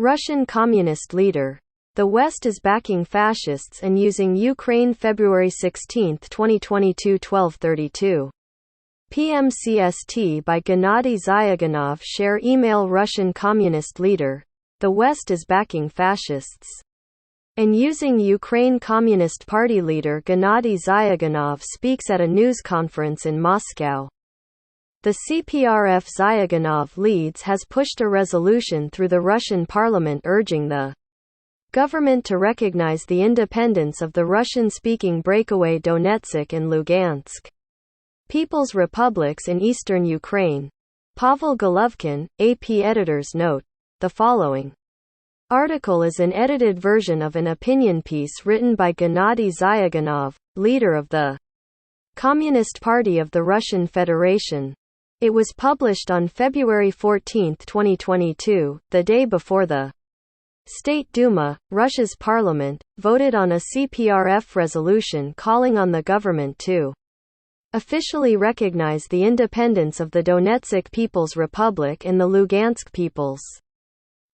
Russian Communist leader. The West is backing fascists and using Ukraine. February 16, 2022, 12:32 p.m. CST by Gennady Zyuganov. Share email. Russian Communist leader. The West is backing fascists and using Ukraine. Communist Party leader Gennady Zyuganov speaks at a news conference in Moscow. The CPRF Zyuganov leads has pushed a resolution through the Russian parliament urging the government to recognize the independence of the Russian-speaking breakaway Donetsk and Lugansk People's Republics in eastern Ukraine. Pavel Golovkin, AP editors note. The following article is an edited version of an opinion piece written by Gennady Zyuganov, leader of the Communist Party of the Russian Federation. It was published on February 14, 2022, the day before the State Duma, Russia's parliament, voted on a CPRF resolution calling on the government to officially recognize the independence of the Donetsk People's Republic and the Lugansk People's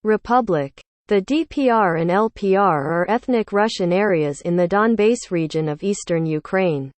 Republic. The DPR and LPR are ethnic Russian areas in the Donbas region of eastern Ukraine,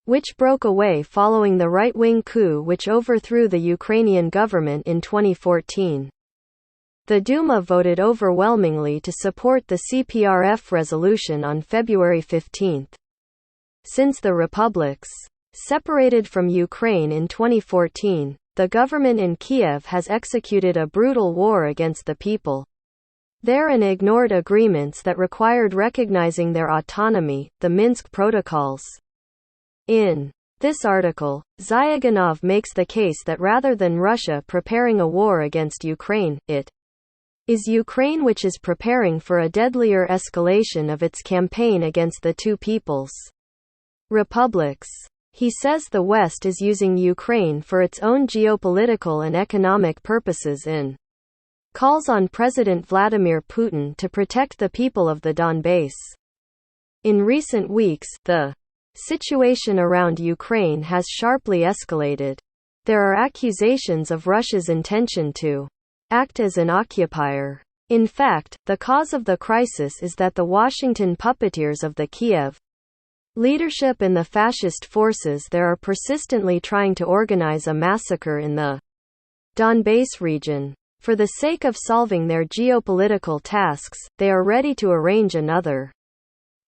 which broke away following the right-wing coup which overthrew the Ukrainian government in 2014. The Duma voted overwhelmingly to support the CPRF resolution on February 15. Since the republics separated from Ukraine in 2014, the government in Kiev has executed a brutal war against the people there and ignored agreements that required recognizing their autonomy, the Minsk Protocols. In this article, Zyuganov makes the case that rather than Russia preparing a war against Ukraine, it is Ukraine which is preparing for a deadlier escalation of its campaign against the two peoples' republics. He says the West is using Ukraine for its own geopolitical and economic purposes and calls on President Vladimir Putin to protect the people of the Donbas. In recent weeks, the situation around Ukraine has sharply escalated. There are accusations of Russia's intention to act as an occupier. In fact, the cause of the crisis is that the Washington puppeteers of the Kiev leadership and the fascist forces there are persistently trying to organize a massacre in the Donbas region. For the sake of solving their geopolitical tasks, they are ready to arrange another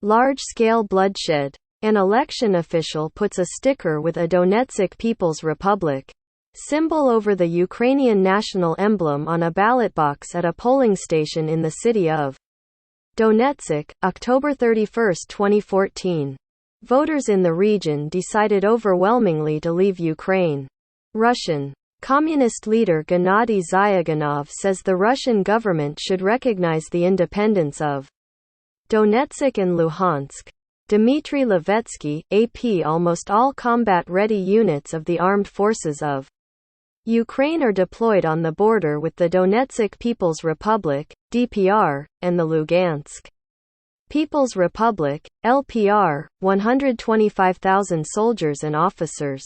large-scale bloodshed. An election official puts a sticker with a Donetsk People's Republic symbol over the Ukrainian national emblem on a ballot box at a polling station in the city of Donetsk, October 31, 2014. Voters in the region decided overwhelmingly to leave Ukraine. Russian Communist leader Gennady Zyuganov says the Russian government should recognize the independence of Donetsk and Luhansk. Dmitry Levetsky, AP. Almost all combat-ready units of the armed forces of Ukraine are deployed on the border with the Donetsk People's Republic, DPR, and the Lugansk People's Republic, LPR, 125,000 soldiers and officers.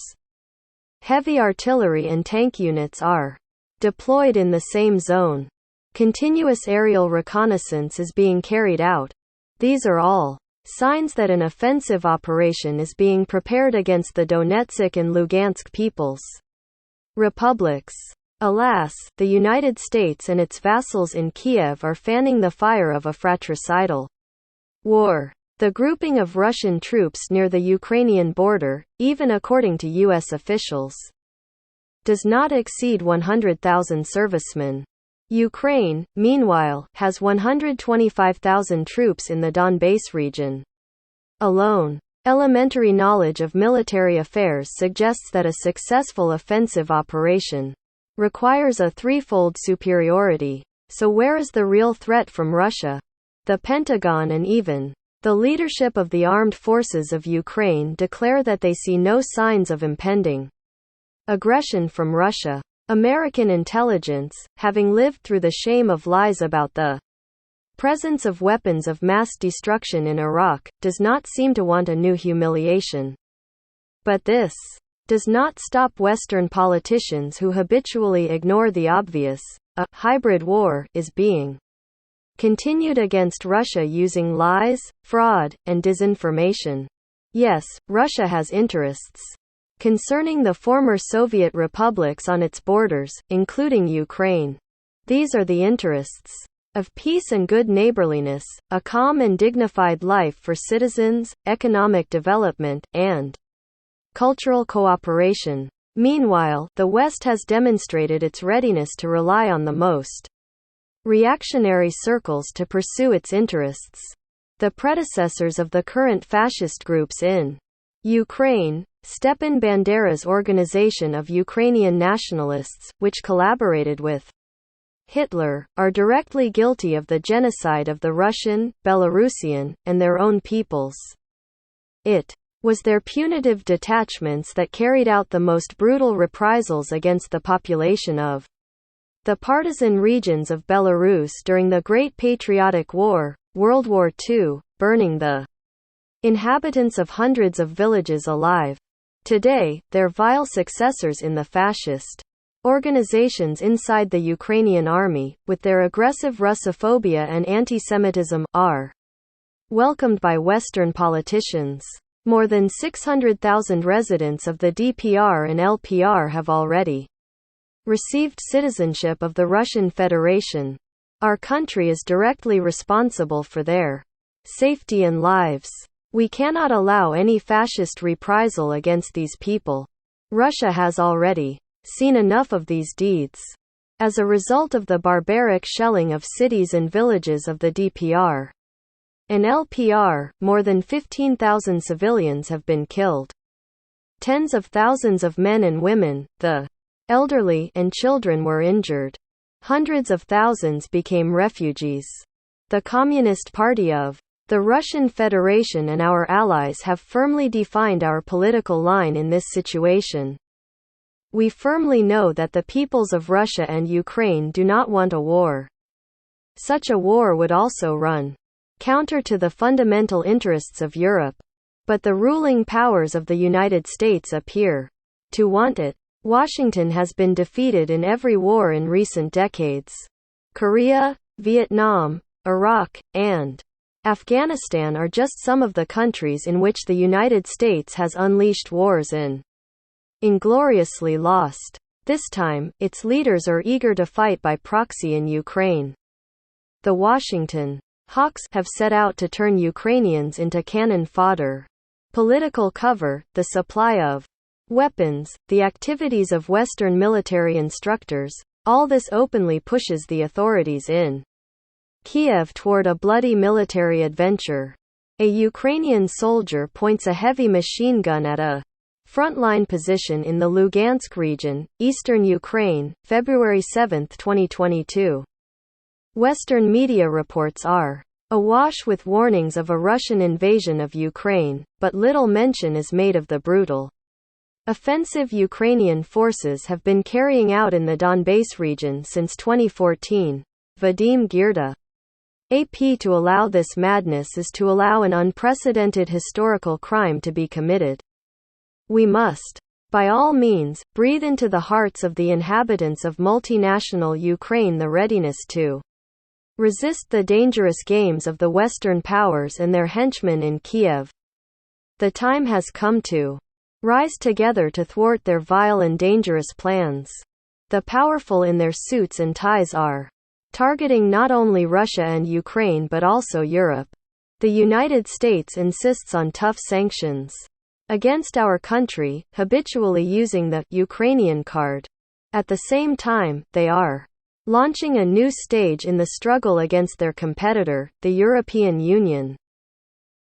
Heavy artillery and tank units are deployed in the same zone. Continuous aerial reconnaissance is being carried out. These are all signs that an offensive operation is being prepared against the Donetsk and Lugansk People's Republics. Alas, the United States and its vassals in Kiev are fanning the fire of a fratricidal war. The grouping of Russian troops near the Ukrainian border, even according to U.S. officials, does not exceed 100,000 servicemen. Ukraine, meanwhile, has 125,000 troops in the Donbas region alone. Elementary knowledge of military affairs suggests that a successful offensive operation requires a threefold superiority. So where is the real threat from Russia? The Pentagon and even the leadership of the armed forces of Ukraine declare that they see no signs of impending aggression from Russia. American intelligence, having lived through the shame of lies about the presence of weapons of mass destruction in Iraq, does not seem to want a new humiliation. But this does not stop Western politicians who habitually ignore the obvious. A hybrid war is being continued against Russia using lies, fraud, and disinformation. Yes, Russia has interests concerning the former Soviet republics on its borders, including Ukraine. These are the interests of peace and good neighborliness, a calm and dignified life for citizens, economic development, and cultural cooperation. Meanwhile, the West has demonstrated its readiness to rely on the most reactionary circles to pursue its interests. The predecessors of the current fascist groups in Ukraine, Stepan Bandera's Organization of Ukrainian Nationalists, which collaborated with Hitler, are directly guilty of the genocide of the Russian, Belarusian, and their own peoples. It was their punitive detachments that carried out the most brutal reprisals against the population of the partisan regions of Belarus during the Great Patriotic War, World War II, burning the inhabitants of hundreds of villages alive. Today, their vile successors in the fascist organizations inside the Ukrainian army, with their aggressive Russophobia and anti-Semitism, are welcomed by Western politicians. More than 600,000 residents of the DPR and LPR have already received citizenship of the Russian Federation. Our country is directly responsible for their safety and lives. We cannot allow any fascist reprisal against these people. Russia has already seen enough of these deeds. As a result of the barbaric shelling of cities and villages of the DPR and LPR, more than 15,000 civilians have been killed. Tens of thousands of men and women, the elderly, and children were injured. Hundreds of thousands became refugees. The Communist Party of the Russian Federation and our allies have firmly defined our political line in this situation. We firmly know that the peoples of Russia and Ukraine do not want a war. Such a war would also run counter to the fundamental interests of Europe. But the ruling powers of the United States appear to want it. Washington has been defeated in every war in recent decades. Korea, Vietnam, Iraq, and Afghanistan are just some of the countries in which the United States has unleashed wars and ingloriously lost. This time, its leaders are eager to fight by proxy in Ukraine. The Washington hawks have set out to turn Ukrainians into cannon fodder. Political cover, the supply of weapons, the activities of Western military instructors, all this openly pushes the authorities in Kiev toward a bloody military adventure. A Ukrainian soldier points a heavy machine gun at a frontline position in the Lugansk region, eastern Ukraine, February 7, 2022. Western media reports are awash with warnings of a Russian invasion of Ukraine, but little mention is made of the brutal offensive Ukrainian forces have been carrying out in the Donbas region since 2014. Vadim Girda. AP To allow this madness is to allow an unprecedented historical crime to be committed. We must, by all means, breathe into the hearts of the inhabitants of multinational Ukraine the readiness to resist the dangerous games of the Western powers and their henchmen in Kiev. The time has come to rise together to thwart their vile and dangerous plans. The powerful in their suits and ties are targeting not only Russia and Ukraine but also Europe. The United States insists on tough sanctions against our country, habitually using the Ukrainian card. At the same time, they are launching a new stage in the struggle against their competitor, the European Union.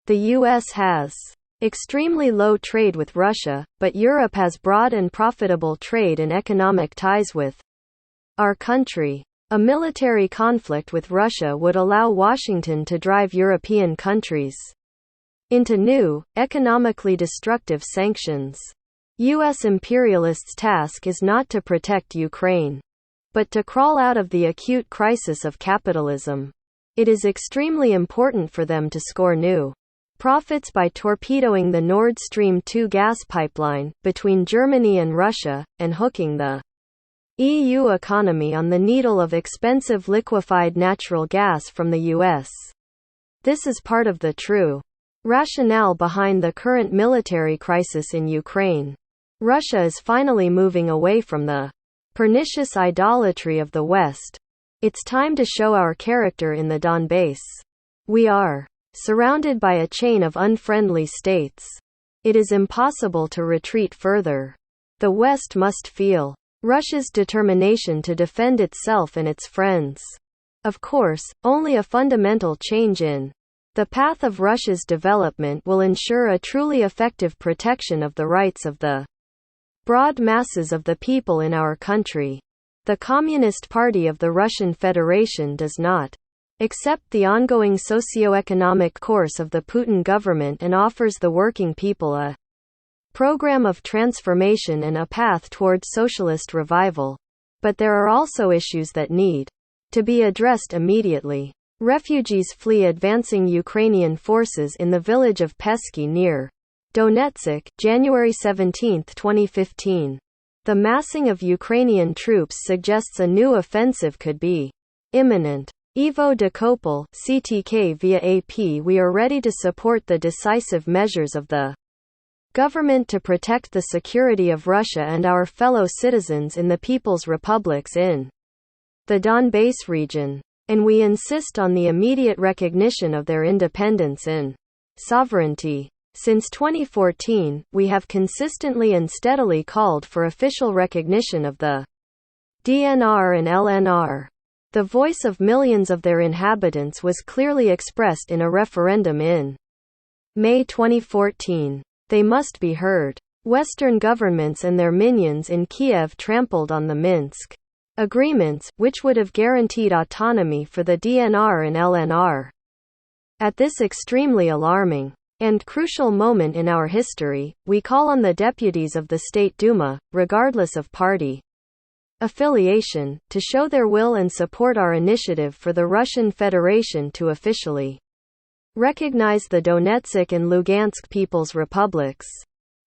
The US has extremely low trade with Russia, but Europe has broad and profitable trade and economic ties with our country. A military conflict with Russia would allow Washington to drive European countries into new, economically destructive sanctions. U.S. imperialists' task is not to protect Ukraine, but to crawl out of the acute crisis of capitalism. It is extremely important for them to score new profits by torpedoing the Nord Stream 2 gas pipeline between Germany and Russia, and hooking the EU economy on the needle of expensive liquefied natural gas from the US. This is part of the true rationale behind the current military crisis in Ukraine. Russia is finally moving away from the pernicious idolatry of the West. It's time to show our character in the Donbass. We are surrounded by a chain of unfriendly states. It is impossible to retreat further. The West must feel Russia's determination to defend itself and its friends. Of course, only a fundamental change in the path of Russia's development will ensure a truly effective protection of the rights of the broad masses of the people in our country. The Communist Party of the Russian Federation does not accept the ongoing socio-economic course of the Putin government and offers the working people a program of transformation and a path toward socialist revival. But there are also issues that need to be addressed immediately. Refugees flee advancing Ukrainian forces in the village of Pesky near Donetsk, January 17, 2015. The massing of Ukrainian troops suggests a new offensive could be imminent. Ivo Dekopel, CTK via AP. We are ready to support the decisive measures of the government to protect the security of Russia and our fellow citizens in the People's Republics in the Donbass region. And we insist on the immediate recognition of their independence and sovereignty. Since 2014, we have consistently and steadily called for official recognition of the DNR and LNR. The voice of millions of their inhabitants was clearly expressed in a referendum in May 2014. They must be heard. Western governments and their minions in Kiev trampled on the Minsk agreements, which would have guaranteed autonomy for the DNR and LNR. At this extremely alarming and crucial moment in our history, we call on the deputies of the State Duma, regardless of party affiliation, to show their will and support our initiative for the Russian Federation to officially recognize the Donetsk and Lugansk People's Republics.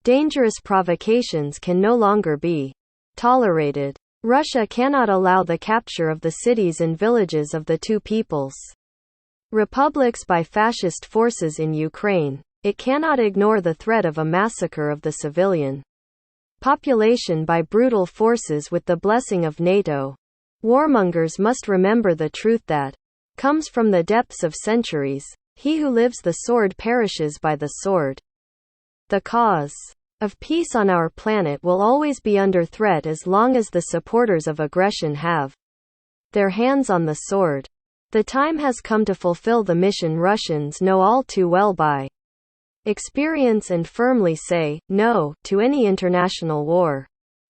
Dangerous provocations can no longer be tolerated. Russia cannot allow the capture of the cities and villages of the two peoples' republics by fascist forces in Ukraine. It cannot ignore the threat of a massacre of the civilian population by brutal forces with the blessing of NATO. Warmongers must remember the truth that comes from the depths of centuries. He who lives the sword perishes by the sword. The cause of peace on our planet will always be under threat as long as the supporters of aggression have their hands on the sword. The time has come to fulfill the mission Russians know all too well by experience and firmly say no to any international war.